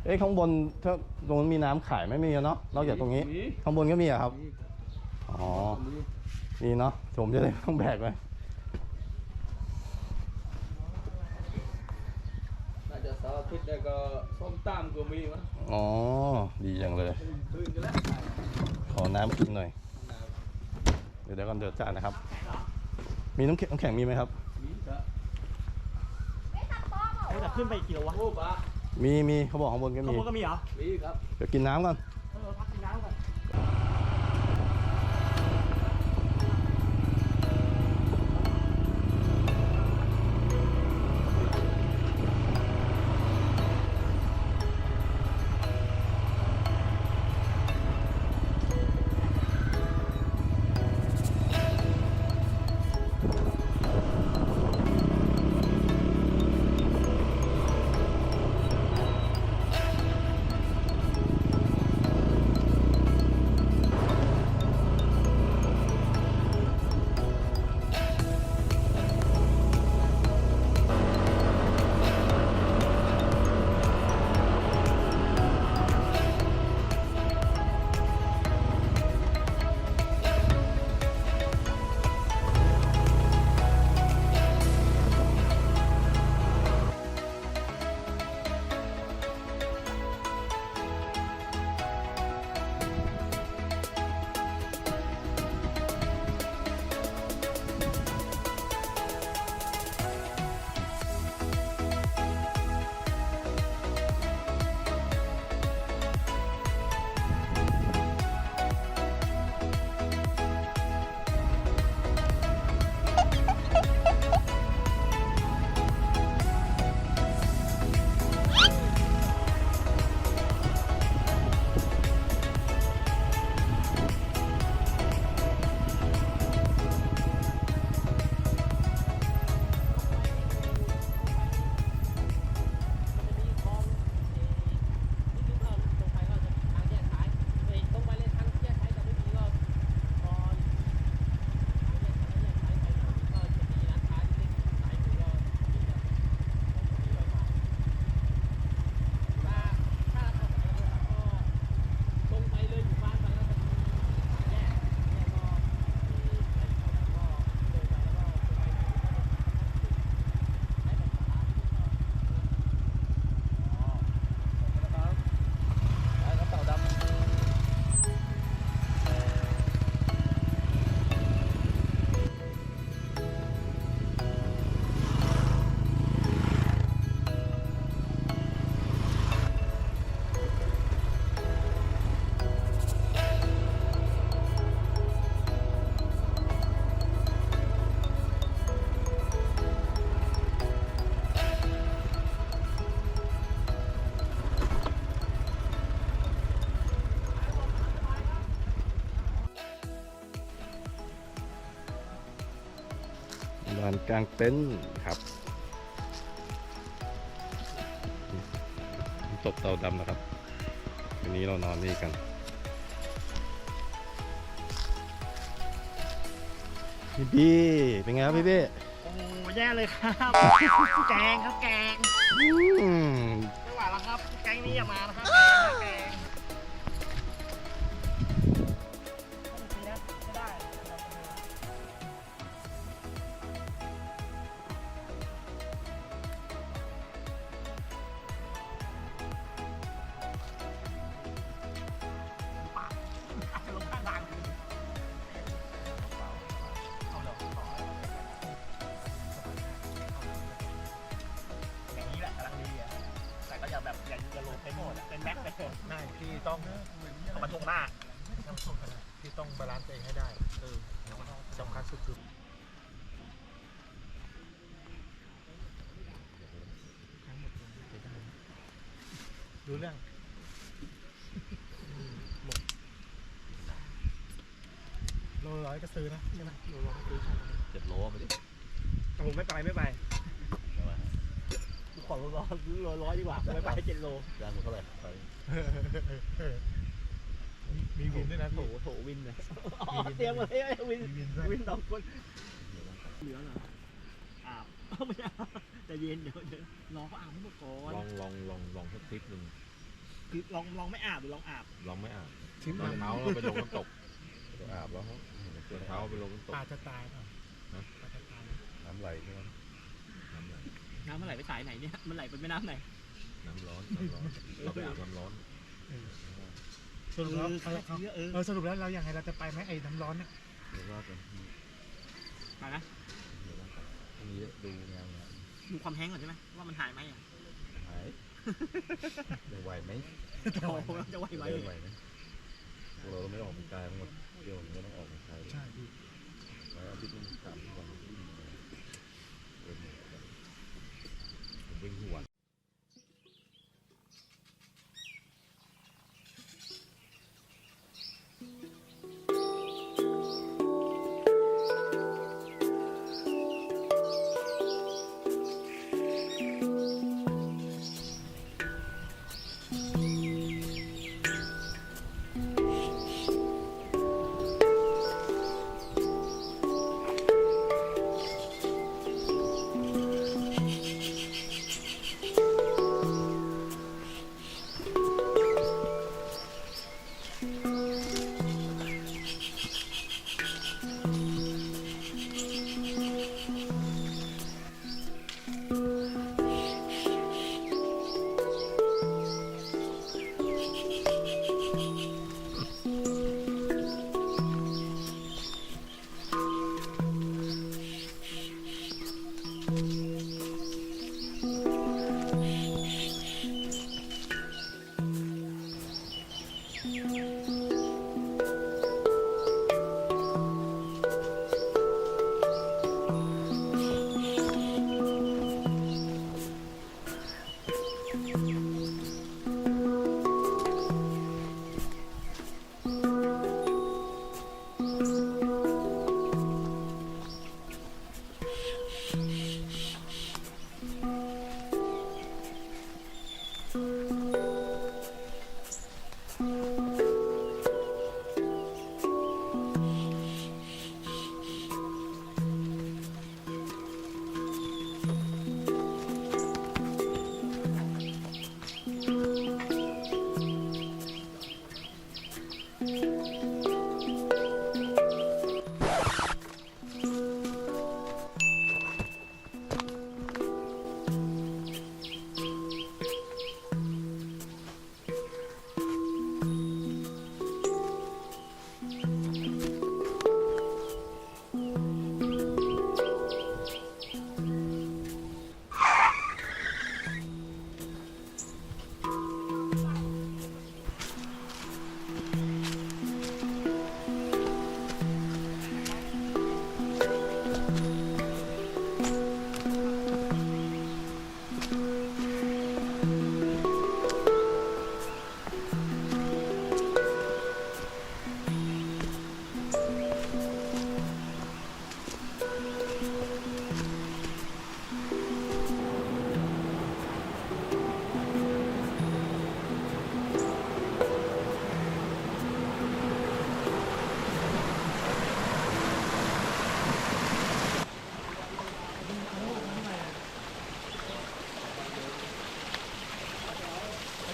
เอ้ยข้างบนถ้าตรงนั้นมีน้ำขายไหมมีเนาะนอกจากตรงนี้ข้างบนก็มีอะครับอ๋อมีเนาะผมจะได้ต้องแบกไปน่าจะเสาร์อาทิตย์แล้วก็ส้มตำก็มีมั้งอ๋อดีจังเลยขอน้ำกินหน่อยเดี๋ยวก่อนเดี๋ยวจ่ายนะครับมีน้ำแข็งมีไหมครับมีครับแต่ขึ้นไปกี่โลวะโอ้ปะมีเขาบอกข้างบนก็มีข้างบนก็มีเหรอมีครับเดี๋ยวกินน้ำก่อนพักกินน้ำก่อนลานกลางเต็นท์ครับตกเตาดำนะครับวันนี้เรานอนนี่กันพี่เป็นไงครับพี่โอ้แย่เลยครับแกงครับแกงไม่ไหวแล้วครับแกงนี้อย่ามานะครับแกงไม่ได้ลงข้างทางอย่างนี้แหละกำลังดีอ่ะแต่ก็อย่าแบบอย่าลงไปหมดเป็นแม็กไปเถอะไม่ที่ต้องเอามาชงหน้าที่ต้องบาลานซ์ตัวเองให้ได้สำคัญสุดคือรู้เรื่องโลร้อยก็ซื้อนะใช่ไหมโลร้อยก็ซื้อ7 โลไปดิผมไม่ไปขอโลร้อยดีกว่าไม่ไป7 โลยางเท่าไหร่ไปมีวินด้วยนะโถวินเลยเตรียมมาเลยวิน2 คนเหลือเหรออ้าวไม่เอาจะเย็นเดี๋ยวรอเขาอ่านให้หมดก่อนลองสักทริปหนึ่ง คือลองไม่อาบหรือลองอาบ ลองไม่อาบ ทิ้ง ตอนเช้าเราไปลงน้ำตก ไปอาบแล้วครับ ตอนเช้าไปลงน้ำตก ปลาจะตายป่ะ ฮะ ปลาจะตาย น้ำไหลใช่ไหม น้ำไหล น้ำมันไหลไปสายไหนเนี่ยมันไหลไปแม่น้ำไหน น้ำร้อนเราไปอาบน้ำร้อน สรุปแล้วสรุปแล้วเราอย่างไรเราจะไปไหมไอ้น้ำร้อนเนี่ย เดี๋ยวว่ากัน ไปไหม เดี๋ยวว่ากันพรุ่งนี้ดูงานนะ ดูความแห้งก่อนใช่ไหมว่ามันหายไหมอ่ะ หายจะไหวไหม โอ้โหจะไหวไหม เดินไหวไหมพวกเราไม่ได้ออกกำลังกายทั้งหมดเดี๋ยวผมก็ต้องออกกำลังกายด้วย ใช่พี่ แล้วอาทิตย์นึง3 วันวิ่งเดินหมู่กันผมวิ่งทุกวัน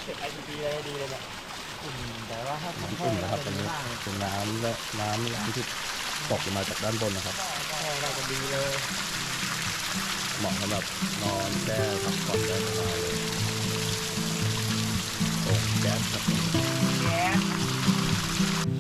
เก็บไอพีเลยดีเลยเนี่ยแต่ว่าถ้า น้ำอุ่นนะครับตอนนี้เป็นน้ำและน้ำที่ตกลงมาจากด้านบนนะครับ เราจะดีเลย เหมาะสำหรับนอนแช่พักผ่อนได้สบายเลยโอ่งแก๊สครับ แก๊ส น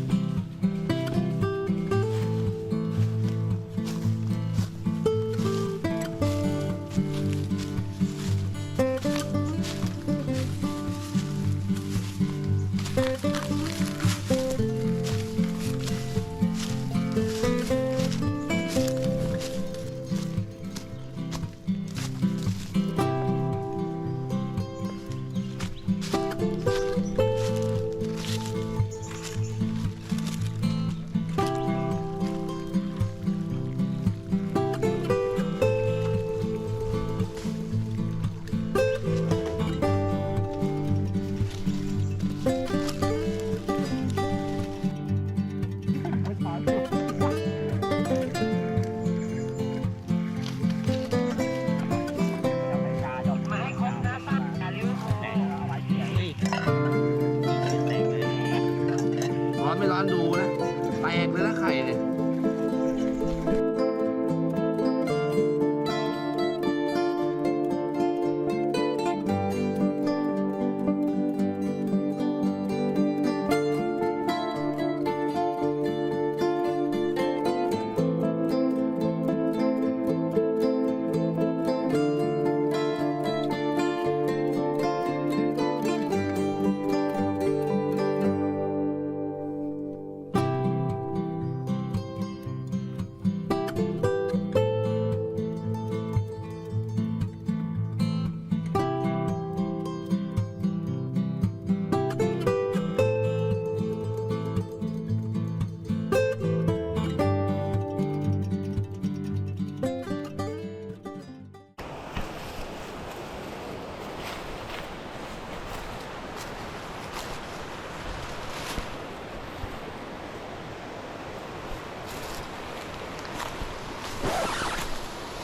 ร้านดูนะแตกเลยนะไข่เนี่ย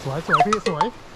สวยพี่สวย